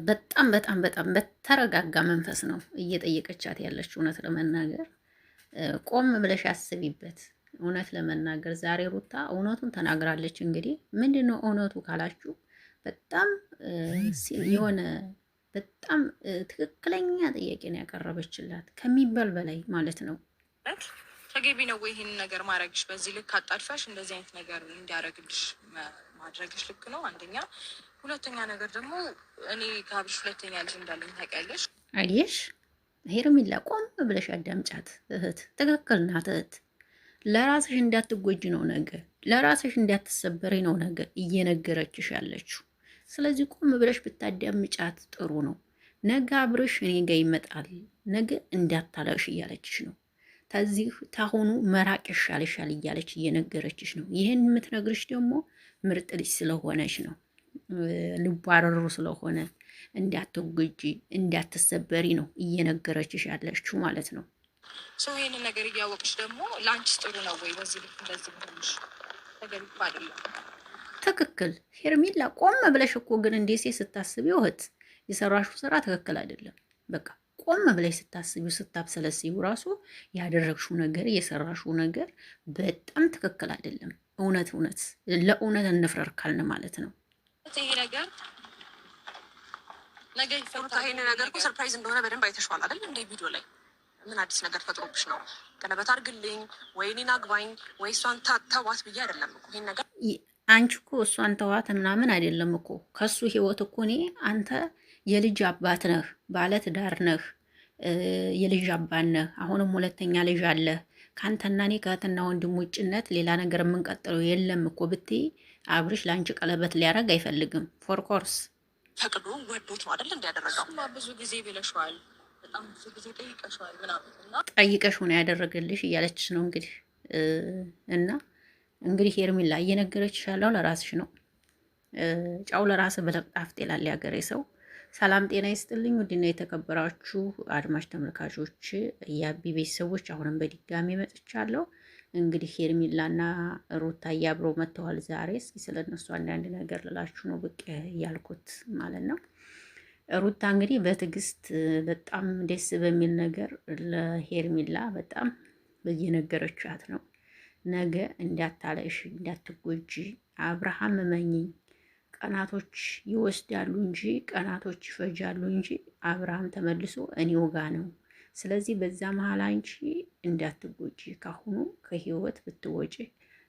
በጣም በጣም በጣም በተረጋጋ መንፈስ ነው እየጠየቀቻት ያለች። እውነት ለመናገር ቆም ብለሽ አስቢበት። እውነት ለመናገር ዛሬ ሩታ እውነቱን ተናግራለች። እንግዲህ ምንድን ነው እውነቱ ካላችሁ በጣም የሆነ በጣም ትክክለኛ ጥያቄ ነው ያቀረበችላት ከሚባል በላይ ማለት ነው። ተገቢ ነው ወይ ይህን ነገር ማድረግሽ? በዚህ ልክ አጣድፈሽ እንደዚህ አይነት ነገር እንዲያደርግልሽ ማድረግሽ ልክ ነው? አንደኛ። ሁለተኛ ነገር ደግሞ እኔ ከአብርሽ ሁለተኛ ልጅ እንዳለኝ ታውቂያለሽ። አየሽ ሄርሜላ፣ ቆም ብለሽ አዳምጫት እህት። ትክክል ናት እህት። ለራስሽ እንዳትጎጂ ነው ነገ፣ ለራስሽ እንዳትሰበሪ ነው ነገ እየነገረችሽ ያለችው። ስለዚህ ቆም ብለሽ ብታዳምጫት ጥሩ ነው። ነገ አብርሽ እኔ ጋ ይመጣል፣ ነገ እንዳታለቅሽ እያለችሽ ነው። ከዚህ ታሁኑ መራቅ ይሻልሻል እያለች እየነገረችሽ ነው። ይህን የምትነግርሽ ደግሞ ምርጥ ልጅ ስለሆነች ነው። ልቧ ርሩ ስለሆነ እንዳትጎጂ እንዳትሰበሪ ነው እየነገረችሽ ያለችው ማለት ነው። ሰው ይህንን ነገር እያወቅሽ ደግሞ ለአንቺስ ጥሩ ነው ወይ? በዚህ ልክ እንደዚህ ሆንሽ ተገቢ አይደለም። ትክክል ሄርሜላ፣ ቆም ብለሽ እኮ ግን እንዴ ሴት ስታስቢው እህት የሰራሽው ስራ ትክክል አይደለም። በቃ ቆም ብለሽ ስታስቢው ስታብሰለስዩ ራሱ ያደረግሽው ነገር የሰራሽው ነገር በጣም ትክክል አይደለም። እውነት እውነት ለእውነት እንፍረር ካልን ማለት ነው። ይሄ ነገር ነገ ይፈታል። ይሄን ነገር እኮ ሰርፕራይዝ እንደሆነ በደንብ አይተሽዋል አይደል? እንደ ቪዲዮ ላይ ምን አዲስ ነገር ፈጥሮብሽ ነው? ቀለበት አድርግልኝ ወይ እኔን አግባኝ ወይ እሷን ተዋት ብዬ አይደለም እኮ ይሄን ነገር። አንቺ እኮ እሷን ተዋት ምናምን አይደለም እኮ ከሱ ህይወት እኮ እኔ አንተ የልጅ አባት ነህ፣ ባለ ትዳር ነህ፣ የልጅ አባት ነህ። አሁንም ሁለተኛ ልጅ አለ። ከአንተና እኔ ከእህትና ወንድም ውጭነት ሌላ ነገር የምንቀጥለው የለም እኮ ብትይ አብርሽ ለአንቺ ቀለበት ሊያደርግ አይፈልግም። ፎርኮርስ ፈቅዶ ወዶት ነው አይደል እንዲያደረገው። ብዙ ጊዜ ብለሽዋል፣ በጣም ብዙ ጊዜ ጠይቀሽዋል ምናምን እና ጠይቀሽ ሆነ ያደረገልሽ እያለችሽ ነው እንግዲህ እና እንግዲህ ሄርሜላ እየነገረችሽ ያለው ለራስሽ ነው። ጫው ለራስህ ብለህ ጣፍጥ ይላል ያገሬ ሰው። ሰላም ጤና ይስጥልኝ ውድና የተከበራችሁ አድማጭ ተመልካቾች፣ የአቢ ቤተሰቦች አሁንም በድጋሚ መጥቻለሁ። እንግዲህ ሄርሜላና ሩታዬ አብረው መጥተዋል ዛሬ። እስኪ ስለነሱ አንዳንድ ነገር ልላችሁ ነው ብቅ ያልኩት ማለት ነው። ሩታ እንግዲህ በትዕግስት በጣም ደስ በሚል ነገር ለሄርሜላ በጣም እየነገረቻት ነው። ነገ እንዳታለሽ እንዳትጎጂ፣ አብርሃም እመኝኝ፣ ቀናቶች ይወስዳሉ እንጂ ቀናቶች ይፈጃሉ እንጂ አብርሃም ተመልሶ እኔው ጋ ነው። ስለዚህ በዛ መሀል አንቺ እንዳትጎጂ ካሁኑ ከህይወት ብትወጪ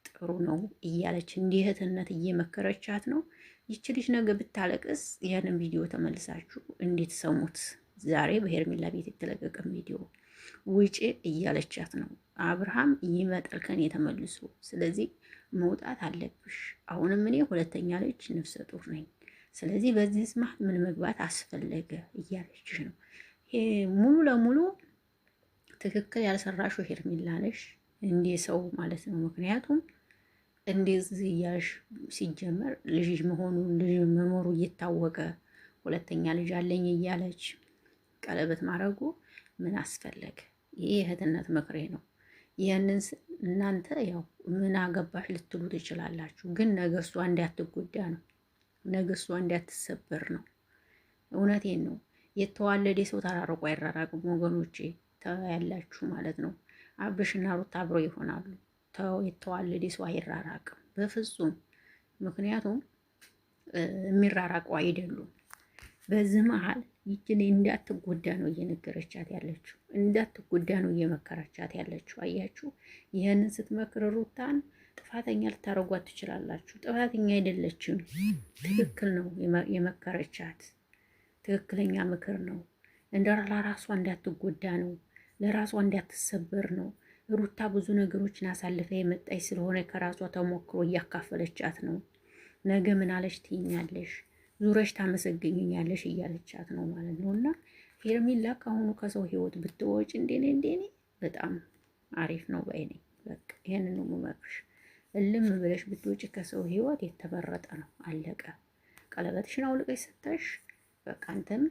ጥሩ ነው እያለች እንዲህ እህትነት እየመከረቻት ነው። ይች ልጅ ነገ ብታለቅስ ያንን ቪዲዮ ተመልሳችሁ እንዴት ሰሙት? ዛሬ በሄርሜላ ቤት የተለቀቀ ቪዲዮ ውጪ እያለቻት ነው። አብርሃም ይመጣል ከኔ ተመልሶ፣ ስለዚህ መውጣት አለብሽ። አሁንም እኔ ሁለተኛ ልጅ ነፍሰ ጡር ነኝ። ስለዚህ በዚህ መሀል ምን መግባት አስፈለገ እያለችሽ ነው። ሙሉ ለሙሉ ትክክል ያልሰራሽው ሄርሜላ ነሽ እንዴ ሰው ማለት ነው። ምክንያቱም እንደዚህ እያልሽ ሲጀመር ልጅ መሆኑን ልጅ መኖሩ እየታወቀ ሁለተኛ ልጅ አለኝ እያለች ቀለበት ማድረጉ ምን አስፈለገ? ይህ እህትነት ምክሬ ነው። ይህንን እናንተ ያው ምን አገባሽ ልትሉ ትችላላችሁ፣ ግን ነገ እሷ እንዳትጎዳ ነው፣ ነገ እሷ እንዳትሰበር ነው። እውነቴን ነው። የተዋለደ ሰው ተራርቆ አይራራቅም ወገኖቼ፣ ያላችሁ ማለት ነው። አብርሽና ሩት አብረው ይሆናሉ። የተዋለደ ሰው አይራራቅም በፍጹም። ምክንያቱም የሚራራቁ አይደሉም። በዚህ መሀል ይችን እንዳትጎዳ ነው እየነገረቻት ያለችው፣ እንዳትጎዳ ነው እየመከረቻት ያለችው። አያችሁ፣ ይህንን ስትመክር ሩታን ጥፋተኛ ልታረጓት ትችላላችሁ። ጥፋተኛ አይደለችም። ትክክል ነው የመከረቻት፣ ትክክለኛ ምክር ነው። እንደ ለራሷ እንዳትጎዳ ነው፣ ለራሷ እንዳትሰበር ነው። ሩታ ብዙ ነገሮችን አሳልፈ የመጣች ስለሆነ ከራሷ ተሞክሮ እያካፈለቻት ነው። ነገ ምን አለች ትይኛለሽ፣ ዙረሽ ታመሰግኝኛለሽ እያለቻት ነው ማለት ነው። እና ሄርሜላ ከአሁኑ ከሰው ህይወት ብትወጪ እንደኔ በጣም አሪፍ ነው ባይ ነኝ። በቃ ይሄንን ነው የምመክርሽ። እልም ብለሽ ብትወጪ ከሰው ህይወት የተመረጠ ነው። አለቀ። ቀለበትሽን አውልቀሽ ሰተሽ በቃ አንተም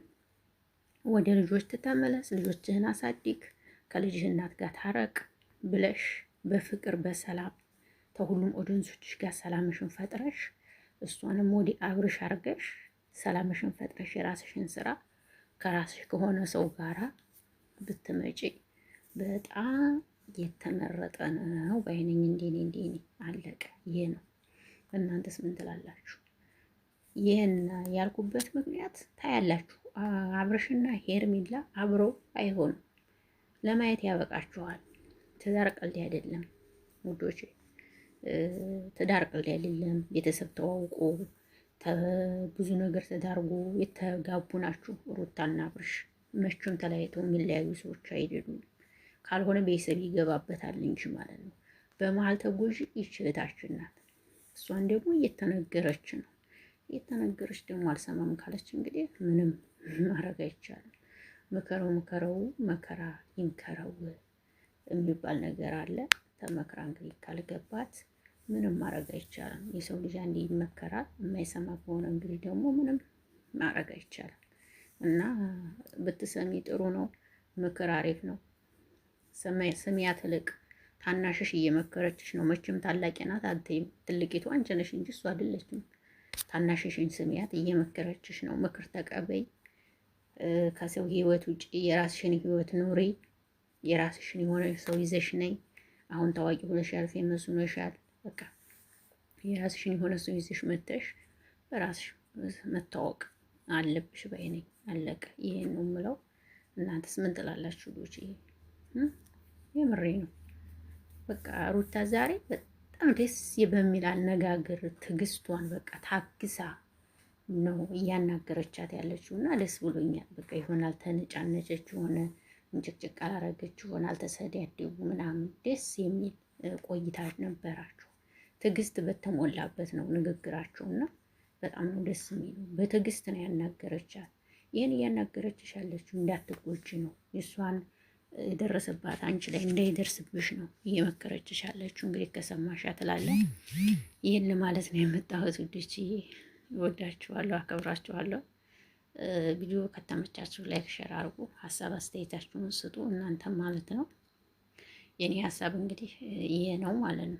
ወደ ልጆች ትተመለስ፣ ልጆችህን አሳድግ፣ ከልጅህ እናት ጋር ታረቅ ብለሽ በፍቅር በሰላም ከሁሉም ኦዲየንሶችሽ ጋር ሰላምሽን ፈጥረሽ እሷንም ወደ አብርሽ አርገሽ ሰላምሽን ፈጥረሽ የራስሽን ስራ ከራስሽ ከሆነ ሰው ጋራ ብትመጪ በጣም የተመረጠ ነው ባይነኝ። እንዴኔ አለቀ። ይሄ ነው። እናንተስ ምን ትላላችሁ? ይህን ያልኩበት ምክንያት ታያላችሁ፣ አብርሽና ሄርሜላ አብረው አይሆኑም። ለማየት ያበቃችኋል። ትዳር ቀልድ አይደለም ውዶች፣ ትዳር ቀልድ አይደለም። ቤተሰብ ተዋውቆ ብዙ ነገር ተዳርጎ የተጋቡ ናችሁ። ሩታና አብርሽ መቼም ተለያይተው የሚለያዩ ሰዎች አይደሉም። ካልሆነ ቤተሰብ ይገባበታል እንጂ ማለት ነው። በመሀል ተጎጂ ይችልታችን ናት። እሷን ደግሞ እየተነገረች ነው። እየተነገረች ደግሞ አልሰማም ካለች እንግዲህ ምንም ማድረግ አይቻልም። ምከረው መከራ ይንከረው የሚባል ነገር አለ። ተመክራ እንግዲህ ካልገባት ምንም ማድረግ አይቻልም። የሰው ልጅ አንዴ ይመከራል። የማይሰማ ከሆነ እንግዲህ ደግሞ ምንም ማድረግ አይቻልም። እና ብትሰሚ ጥሩ ነው። ምክር አሪፍ ነው። ስሚያ ትልቅ ታናሽሽ እየመከረችሽ ነው። መቼም ታላቂ ናት አትይም። ትልቂቱ አንቺ ነሽ እንጂ እሷ አይደለችም። ታናሽሽን ስሚያት፣ እየመከረችሽ ነው። ምክር ተቀበይ። ከሰው ህይወት ውጪ የራስሽን ህይወት ኑሪ። የራስሽን የሆነ ሰው ይዘሽ ነይ። አሁን ታዋቂ ሆነሻል፣ ፌመስ ሆነሻል። በቃ የራስሽን የሆነ ሰው ይዘሽ መተሽ በራስሽ መታወቅ አለብሽ ባይ ነኝ። አለቀ። ይሄን ነው የምለው። እናንተስ ምን ትላላችሁ? ልጆች የምሬ ነው። በቃ ሩታ ዛሬ በጣም ደስ በሚል አነጋገር ትዕግስቷን በቃ ታግሳ ነው እያናገረቻት ያለችው እና ደስ ብሎኛል። በቃ ይሆናል ተነጫነጨች፣ ሆነ እንጭቅጭቅ አላረገች፣ ሆነ አልተሰዳደቡ ምናምን ደስ የሚል ቆይታ ነበራቸው። ትዕግስት በተሞላበት ነው ንግግራቸው እና በጣም ነው ደስ የሚለው። በትዕግስት ነው ያናገረቻት። ይህን እያናገረችሽ ያለችው እንዳትጎጂ ነው። የእሷን የደረሰባት አንቺ ላይ እንዳይደርስብሽ ነው እየመከረችሽ ያለችው። እንግዲህ ከሰማሻ ትላለህ። ይህን ማለት ነው የመጣሁት ውዶች። እወዳችኋለሁ፣ አከብራችኋለሁ። ቪዲዮ ከተመቻችሁ ላይክ፣ ሼር አድርጉ። ሀሳብ አስተያየታችሁን ስጡ እናንተም ማለት ነው። የኔ ሀሳብ እንግዲህ ይሄ ነው ማለት ነው።